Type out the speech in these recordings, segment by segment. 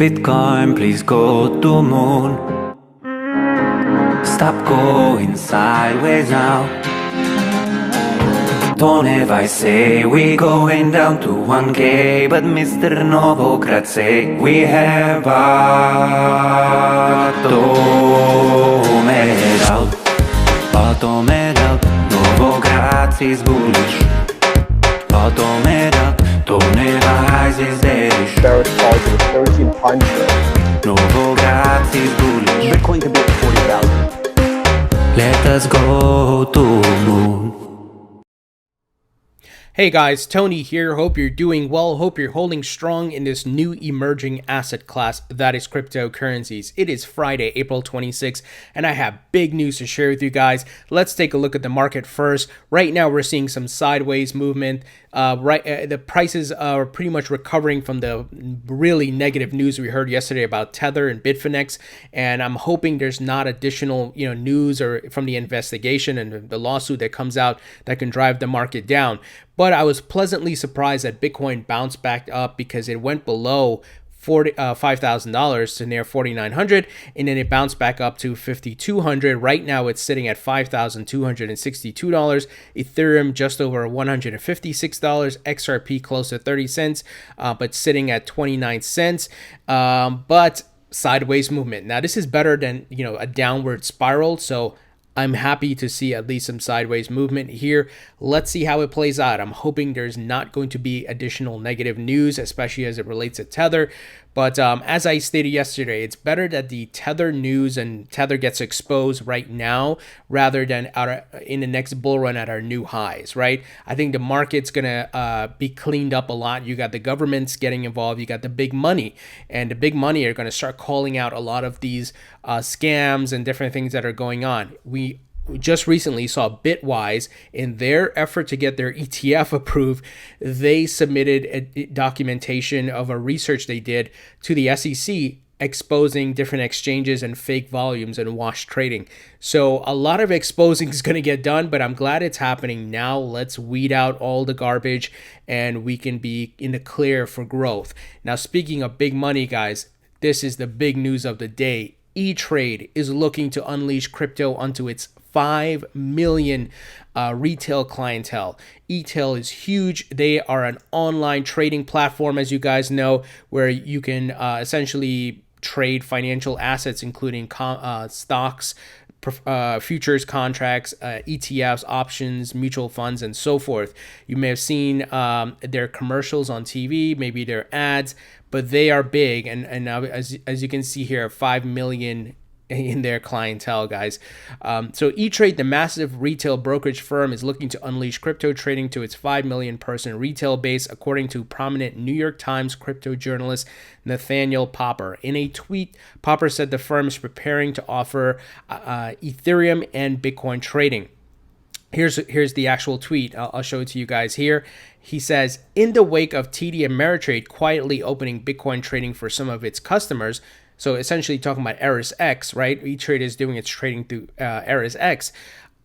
Bitcoin, please go to moon. Stop going sideways now. Don't ever say we going down to 1K, but Mr. Novograd say we have bottomed out. Novograd is bullish. Bottomed out. Don't ever rise is deadish. Bearish calls to the 13 punch. Novograd is bullish. Bitcoin could be at 40,000. Let us go to moon. Hey guys, Tony here. Hope you're doing well. Hope you're holding strong in this new emerging asset class that is cryptocurrencies. It is Friday, April 26th, and I have big news to share with you guys. Let's take a look at the market first. Right now, we're seeing some sideways movement. The prices are pretty much recovering from the really negative news we heard yesterday about Tether and Bitfinex, and I'm hoping there's not additional news or from the investigation and the lawsuit that comes out that can drive the market down. But I was pleasantly surprised that Bitcoin bounced back up because it went below $5,000 to near $4,900, and then it bounced back up to $5,200. Right now, it's sitting at $5,262. Ethereum just over $156. XRP close to 30 cents, but sitting at 29 cents. But sideways movement. Now, this is better than a downward spiral. So I'm happy to see at least some sideways movement here. Let's see how it plays out. I'm hoping there's not going to be additional negative news, especially as it relates to Tether. But as I stated yesterday, it's better that the Tether news and Tether gets exposed right now rather than in the next bull run at our new highs, right? I think the market's going to be cleaned up a lot. You got the governments getting involved. You got the big money. And the big money are going to start calling out a lot of these scams and different things that are going on. We just recently saw Bitwise, in their effort to get their ETF approved, they submitted a documentation of a research they did to the SEC exposing different exchanges and fake volumes and wash trading. So a lot of exposing is going to get done, but I'm glad it's happening now. Let's weed out all the garbage and we can be in the clear for growth. Now, speaking of big money, guys, this is the big news of the day. ETrade is looking to unleash crypto onto its 5 million retail clientele. ETail is huge. They are an online trading platform, as you guys know, where you can essentially trade financial assets, including stocks, futures contracts, ETFs, options, mutual funds, and so forth. You may have seen their commercials on TV, maybe their ads, but they are big. And now, as you can see here, 5 million in their clientele, guys. So ETrade, the massive retail brokerage firm, is looking to unleash crypto trading to its 5 million person retail base, according to prominent New York Times crypto journalist Nathaniel Popper. In a tweet, Popper said the firm is preparing to offer Ethereum and Bitcoin trading. Here's the actual tweet. I'll show it to you guys here. He says, in the wake of TD Ameritrade quietly opening Bitcoin trading for some of its customers, so essentially talking about ErisX, right? ETrade is doing its trading through ErisX.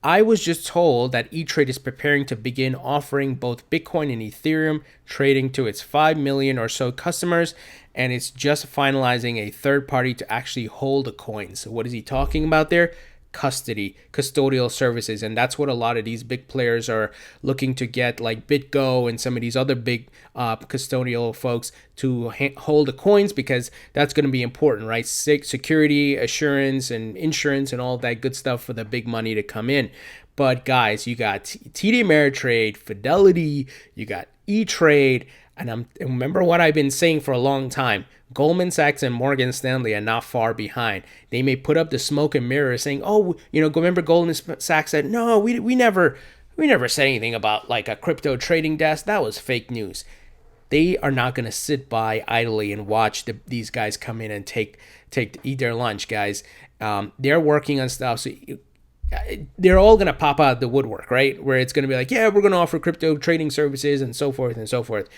I was just told that ETrade is preparing to begin offering both Bitcoin and Ethereum trading to its 5 million or so customers, and it's just finalizing a third party to actually hold the coins. So what is he talking about there? Custodial services, and that's what a lot of these big players are looking to get, like BitGo and some of these other big custodial folks to hold the coins, because that's going to be important, right? Security, assurance, and insurance, and all that good stuff for the big money to come in. But guys, you got TD Ameritrade, Fidelity, you got ETrade, and remember what I've been saying for a long time. Goldman Sachs and Morgan Stanley are not far behind. They may put up the smoke and mirrors saying, remember Goldman Sachs said, no, we never said anything about like a crypto trading desk. That was fake news. They are not going to sit by idly and watch these guys come in and eat their lunch, guys. They're working on stuff. So they're all going to pop out the woodwork, right? Where it's going to be like, yeah, we're going to offer crypto trading services and so forth and so forth.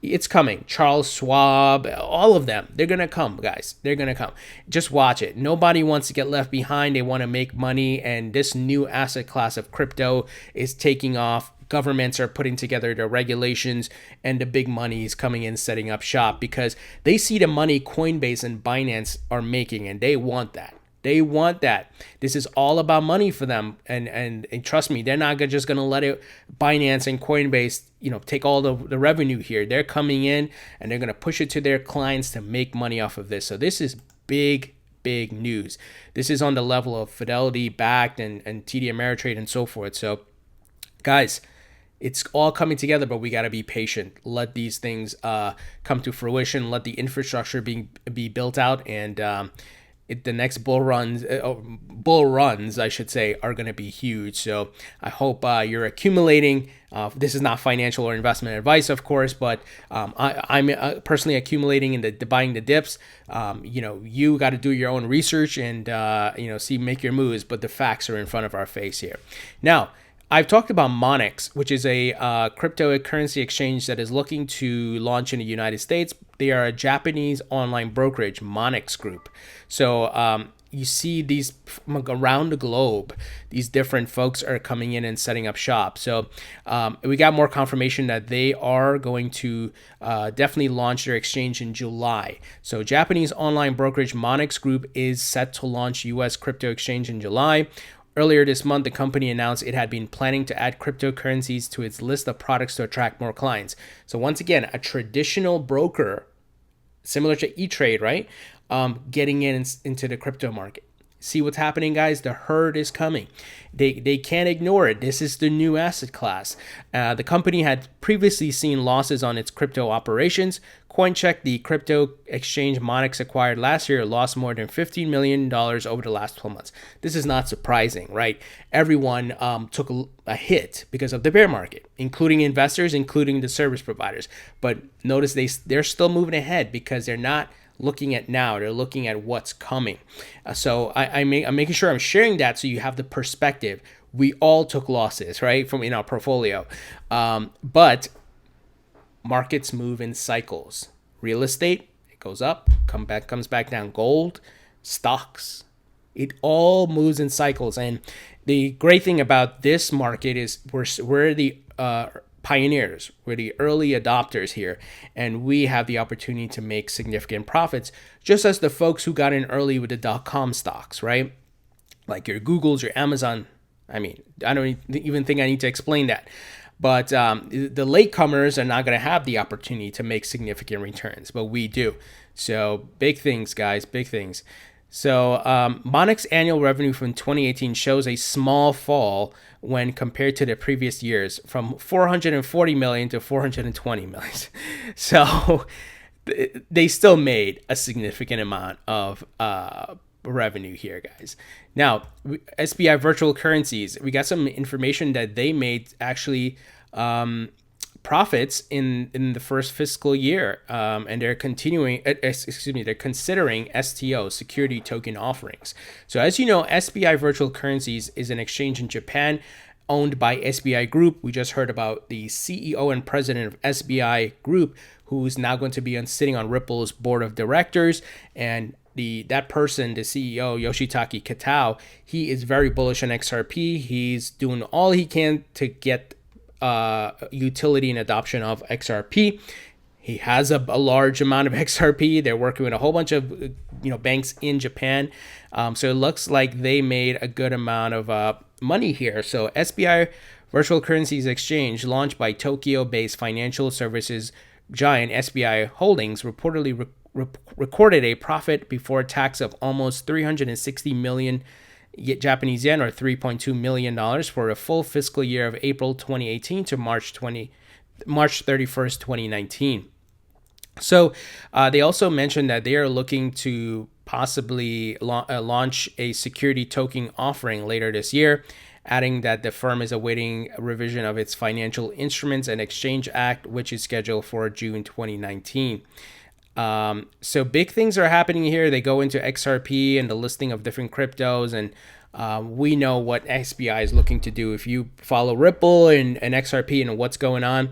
It's coming. Charles Schwab, all of them. They're going to come, guys. They're going to come. Just watch it. Nobody wants to get left behind. They want to make money. And this new asset class of crypto is taking off governments are putting together the regulations and the big money is coming in setting up shop because they see the money Coinbase and Binance are making and they want that. They want that. This is all about money for them. And trust me, they're not just going to let it Binance and Coinbase, take all the revenue here. They're coming in and they're going to push it to their clients to make money off of this. So this is big news. This is on the level of Fidelity backed and TD Ameritrade and so forth. So guys, it's all coming together, but we got to be patient. Let these things come to fruition. Let the infrastructure be built out, and the next bull runs, I should say, are going to be huge. So I hope you're accumulating. This is not financial or investment advice, of course, but I'm personally accumulating and buying the dips. You got to do your own research and make your moves, but the facts are in front of our face here. Now, I've talked about Monex, which is a cryptocurrency exchange that is looking to launch in the United States. They are a Japanese online brokerage, Monex Group. So you see these around the globe, these different folks are coming in and setting up shop. So we got more confirmation that they are going to definitely launch their exchange in July. So Japanese online brokerage Monex Group is set to launch U.S. crypto exchange in July. Earlier this month, the company announced it had been planning to add cryptocurrencies to its list of products to attract more clients. So once again, a traditional broker, similar to ETrade, right? Getting into the crypto market. See what's happening, guys? The herd is coming. They can't ignore it. This is the new asset class. The company had previously seen losses on its crypto operations. CoinCheck, the crypto exchange Monex acquired last year, lost more than $15 million over the last 12 months. This is not surprising, right? Everyone took a hit because of the bear market, including investors, including the service providers. But notice they're still moving ahead because they're not looking at now, they're looking at what's coming. So I'm making sure I'm sharing that so you have the perspective. We all took losses, right, from in our portfolio, but markets move in cycles. Real estate, it goes up, comes back down. Gold, stocks, it all moves in cycles. And the great thing about this market is we're the pioneers, we're the early adopters here, and we have the opportunity to make significant profits, just as the folks who got in early with the .com stocks, right? Like your Googles, your Amazon. I mean, I don't even think I need to explain that. But the latecomers are not going to have the opportunity to make significant returns, but we do. So big things, guys, big things. So Monex annual revenue from 2018 shows a small fall when compared to the previous years, from 440 million to 420 million. So they still made a significant amount of revenue here, guys. Now, SBI virtual currencies, we got some information that they made actually profits in the first fiscal year, and they're they're considering STO, security token offerings. So as you know, SBI virtual currencies is an exchange in Japan owned by SBI Group. We just heard about the CEO and president of SBI Group, who's now going to be sitting on Ripple's board of directors. And that person, the CEO, Yoshitaka Kitao, he is very bullish on XRP. He's doing all he can to get utility and adoption of XRP. He has a large amount of XRP. They're working with a whole bunch of banks in Japan. So it looks like they made a good amount of money here. So SBI Virtual Currencies Exchange, launched by Tokyo-based financial services giant SBI Holdings, reportedly recorded a profit before tax of almost 360 million Japanese yen, or $3.2 million, for a full fiscal year of April 2018 to March 31st, 2019. So they also mentioned that they are looking to possibly launch a security token offering later this year, adding that the firm is awaiting a revision of its Financial Instruments and Exchange Act, which is scheduled for June 2019. So big things are happening here. They go into XRP and the listing of different cryptos, and we know what SBI is looking to do. If you follow Ripple and XRP and what's going on,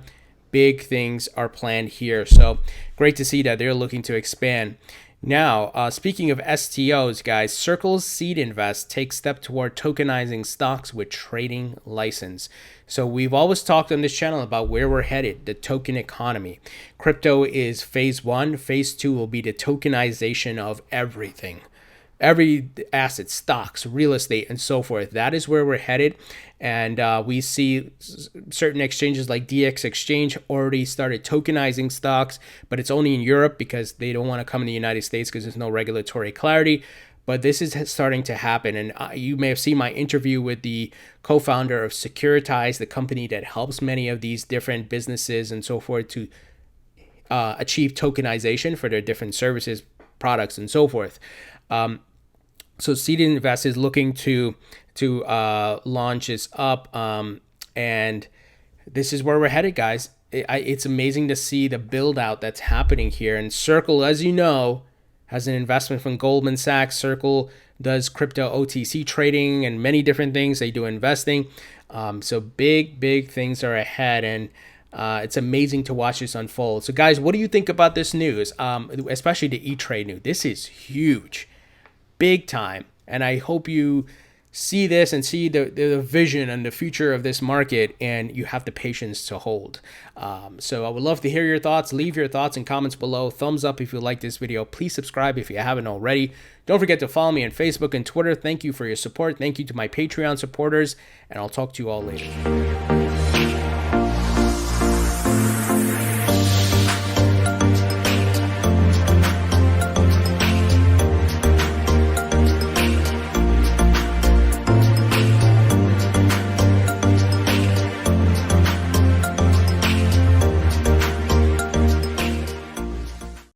big things are planned here. So great to see that they're looking to expand. Now, speaking of STOs, guys, Circle's Seed Invest takes step toward tokenizing stocks with trading license. So we've always talked on this channel about where we're headed, the token economy. Crypto is phase 1. Phase 2 will be the tokenization of everything. Every asset, stocks, real estate, and so forth. That is where we're headed. And we see certain exchanges like DX Exchange already started tokenizing stocks, but it's only in Europe because they don't want to come in the United States because there's no regulatory clarity. But this is starting to happen. And you may have seen my interview with the co-founder of Securitize, the company that helps many of these different businesses and so forth to achieve tokenization for their different services, products, and so forth. So Seed Invest is looking to launch this up, and this is where we're headed, guys. It's amazing to see the build out that's happening here. And Circle, as you know, has an investment from Goldman Sachs. Circle does crypto OTC trading and many different things. They do investing. So big things are ahead, and it's amazing to watch this unfold. So guys, what do you think about this news? Especially the ETrade news. This is huge. Big time. And I hope you see this and see the vision and the future of this market, and you have the patience to hold. So I would love to hear your thoughts. Leave your thoughts in comments below. Thumbs up if you like this video. Please subscribe if you haven't already. Don't forget to follow me on Facebook and Twitter. Thank you for your support. Thank you to my Patreon supporters, and I'll talk to you all later.